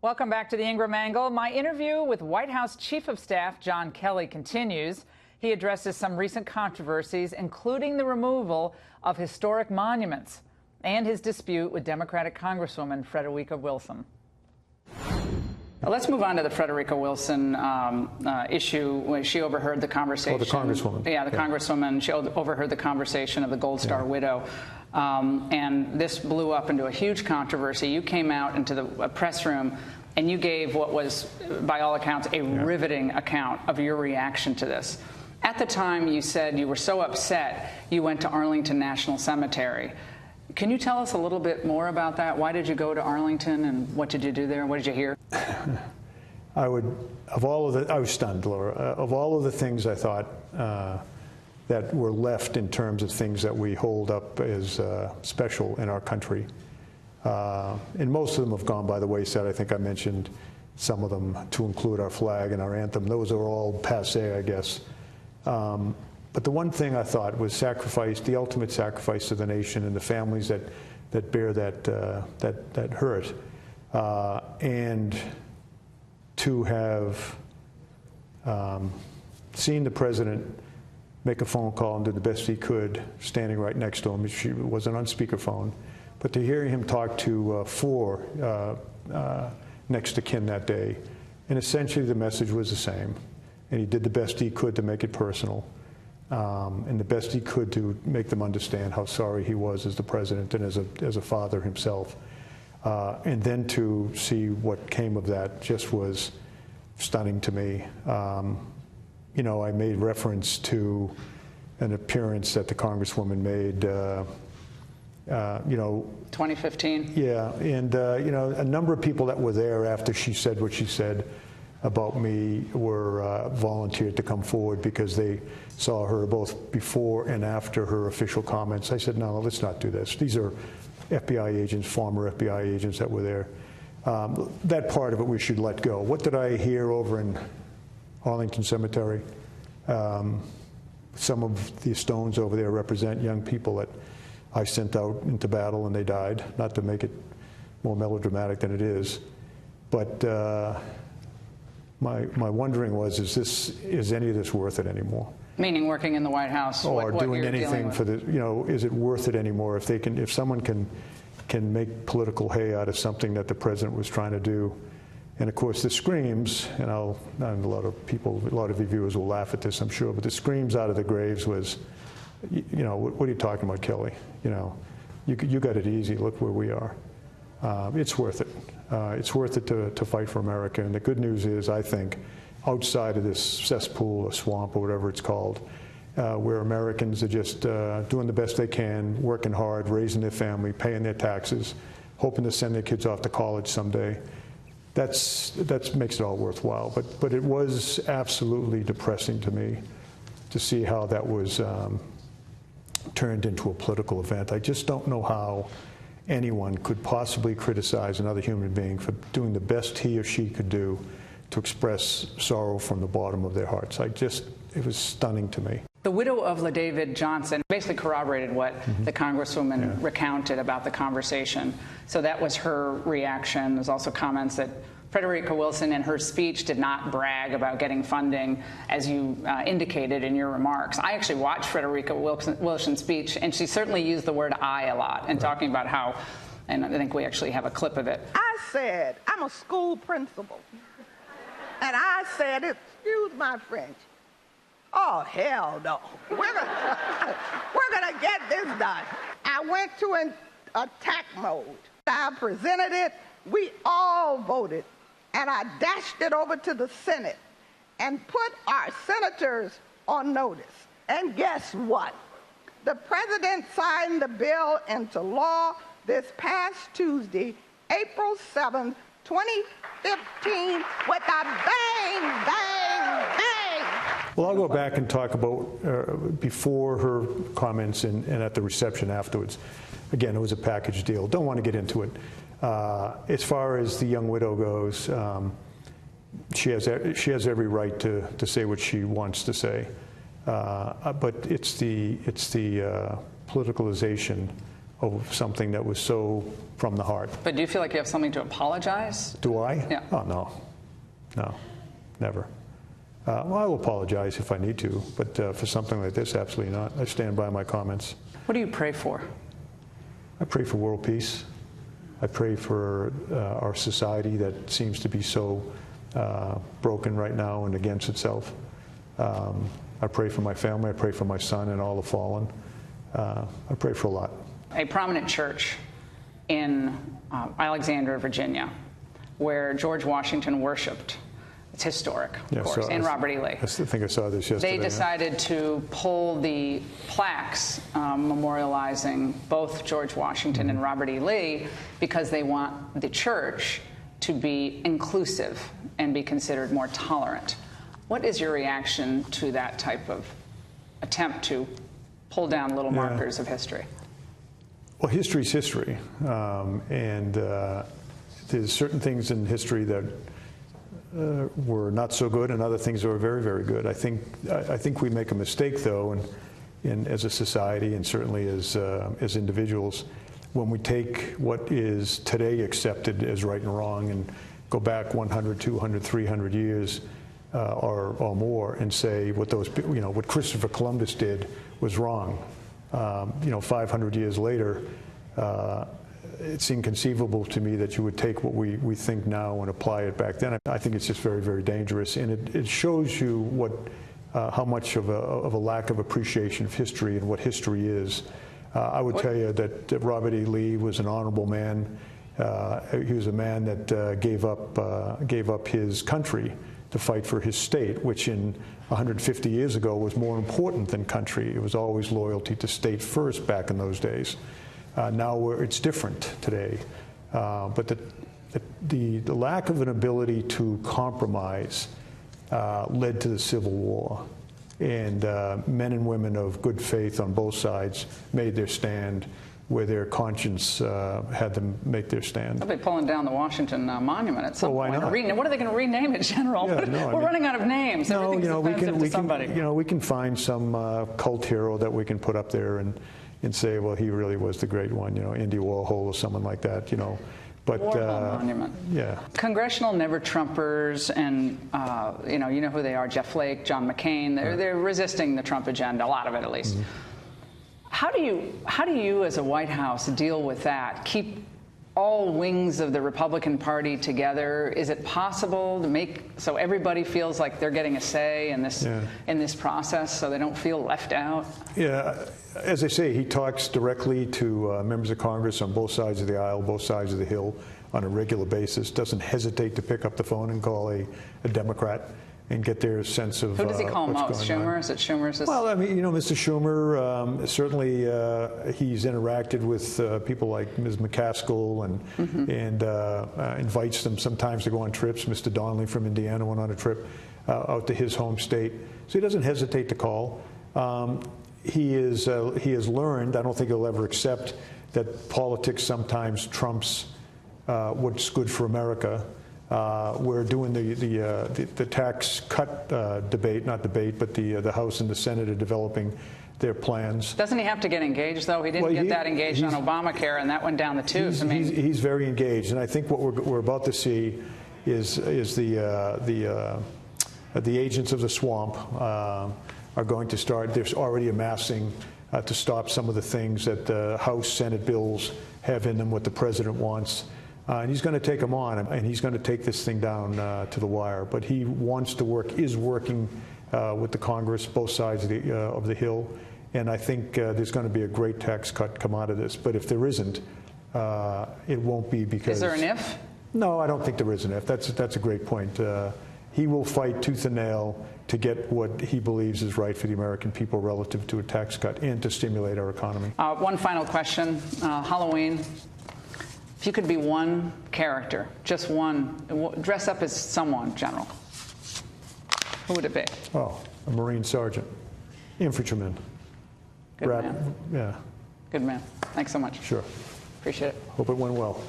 Welcome back to the Ingraham Angle. My interview with White House Chief of Staff John Kelly continues. He addresses some recent controversies, including the removal of historic monuments and his dispute with Democratic Congresswoman Frederica Wilson. Let's move on to the Frederica Wilson issue when she overheard the conversation. Oh, the Congresswoman. Yeah, the Congresswoman. She overheard the conversation of the Gold Star widow. And this blew up into a huge controversy. You came out into the press room and you gave what was, by all accounts, a riveting account of your reaction to this. At the time, you said you were so upset you went to Arlington National Cemetery. Can you tell us a little bit more about that? Why did you go to Arlington, and what did you do there? What did you hear? I was stunned, Laura. Of all of the things I thought that were left in terms of things that we hold up as special in our country, and most of them have gone by the wayside. I think I mentioned some of them, to include our flag and our anthem. Those are all passé, I guess. But the one thing I thought was sacrifice, the ultimate sacrifice to the nation and the families that bear that hurt, and to have seen the president make a phone call and do the best he could, standing right next to him. She wasn't on speakerphone, but to hear him talk to four next of kin that day, and essentially the message was the same, and he did the best he could to make it personal. And the best he could to make them understand how sorry he was as the president and as a father himself. And then to see what came of that just was stunning to me. You know, I made reference to an appearance that the Congresswoman made, you know. 2015? Yeah, and, you know, a number of people that were there after she said what she said about me were volunteered to come forward because they saw her both before and after her official comments. I said, no, let's not do this. These are FBI agents, former FBI agents that were there. That part of it we should let go. What did I hear over in Arlington Cemetery? Some of the stones over there represent young people that I sent out into battle and they died, not to make it more melodramatic than it is. But my wondering was, is any of this worth it anymore? Meaning working in the White House, or what doing anything for the, you know, is it worth it anymore? If someone can make political hay out of something that the president was trying to do, and of course the screams, and a lot of your viewers will laugh at this, I'm sure, but the screams out of the graves was, you know, what are you talking about, Kelly? You know, you got it easy. Look where we are. It's worth it. It's worth it to fight for America. And the good news is, I think, outside of this cesspool or swamp or whatever it's called, where Americans are just doing the best they can, working hard, raising their family, paying their taxes, hoping to send their kids off to college someday, that makes it all worthwhile. But it was absolutely depressing to me to see how that was turned into a political event. I just don't know how anyone could possibly criticize another human being for doing the best he or she could do to express sorrow from the bottom of their hearts. It was stunning to me. The widow of LaDavid Johnson basically corroborated what the Congresswoman recounted about the conversation. So that was her reaction. There's also comments that Frederica Wilson in her speech did not brag about getting funding, as you indicated in your remarks. I actually watched Frederica Wilson's speech, and she certainly used the word I a lot in talking about how, and I think we actually have a clip of it. I said, I'm a school principal, and I said, excuse my French, oh, hell no. We're gonna get this done. I went to an attack mode. I presented it, we all voted, and I dashed it over to the Senate and put our senators on notice. And guess what? The president signed the bill into law this past Tuesday, April 7th, 2015, with a bang, bang, bang. Well, I'll go back and talk about before her comments and at the reception afterwards. Again, it was a package deal. Don't want to get into it. As far as the young widow goes, she has every right to say what she wants to say, but it's the politicalization of something that was so from the heart. But do you feel like you have something to apologize? Do I? Yeah. Oh, no, never. Well, I will apologize if I need to, but for something like this, absolutely not. I stand by my comments. What do you pray for? I pray for world peace. I pray for our society that seems to be so broken right now and against itself. I pray for my family. I pray for my son and all the fallen. I pray for a lot. A prominent church in Alexandria, Virginia, where George Washington worshiped. It's historic, of course, so and Robert E. Lee. I think I saw this yesterday. They decided to pull the plaques memorializing both George Washington and Robert E. Lee because they want the church to be inclusive and be considered more tolerant. What is your reaction to that type of attempt to pull down little markers of history? Well, history's history, and there's certain things in history that were not so good, and other things that were very, very good. I think we make a mistake, though, and as a society, and certainly as individuals, when we take what is today accepted as right and wrong, and go back 100, 200, 300 years or more, and say what Christopher Columbus did was wrong. 500 years later, it's inconceivable to me that you would take what we think now and apply it back then. I think it's just very, very dangerous, and it shows you how much of a lack of appreciation of history and what history is. I would tell you that Robert E. Lee was an honorable man. He was a man that gave up his country to fight for his state, which in 150 years ago was more important than country. It was always loyalty to state first back in those days. Now it's different today, but the lack of an ability to compromise led to the Civil War, and men and women of good faith on both sides made their stand where their conscience had them make their stand. They'll be pulling down the Washington Monument at some point. Why not? What are they going to rename it, General? We're running out of names. Everything's offensive to somebody. We can find some cult hero that we can put up there and say, well, he really was the great one, Andy Warhol or someone like that, But Warhol Monument. Yeah. Congressional never-Trumpers, and you know who they are: Jeff Flake, John McCain. They're resisting the Trump agenda, a lot of it at least. How do you, as a White House, deal with that? Keep all wings of the Republican Party together? Is it possible to make so everybody feels like they're getting a say in this process, so they don't feel left out? Yeah, as I say, he talks directly to members of Congress on both sides of the aisle, both sides of the Hill, on a regular basis. Doesn't hesitate to pick up the phone and call a Democrat and get their sense of who does he call what's most? going Schumer? on. Is it Schumer's? Well, I mean, Mr. Schumer, certainly he's interacted with people like Ms. McCaskill and invites them sometimes to go on trips. Mr. Donnelly from Indiana went on a trip out to his home state. So he doesn't hesitate to call. He has learned, I don't think he'll ever accept, that politics sometimes trumps what's good for America. We're doing the tax cut debate, not debate, but the House and the Senate are developing their plans. Doesn't he have to get engaged, though? He didn't get that engaged on Obamacare, and that went down the tubes. He's very engaged, and I think what we're about to see is the agents of the swamp are going to start. They're already amassing to stop some of the things that the House, Senate bills have in them, what the president wants. And he's going to take them on, and he's going to take this thing down to the wire. But he wants to is working with the Congress, both sides of the Hill. And I think there's going to be a great tax cut come out of this. But if there isn't, it won't be because... Is there an if? No, I don't think there is an if. That's a great point. He will fight tooth and nail to get what he believes is right for the American people relative to a tax cut and to stimulate our economy. One final question. Halloween. If you could be one character, just one, dress up as someone, General, who would it be? Oh, a Marine sergeant, infantryman. Good man. Yeah. Good man. Thanks so much. Sure. Appreciate it. Hope it went well.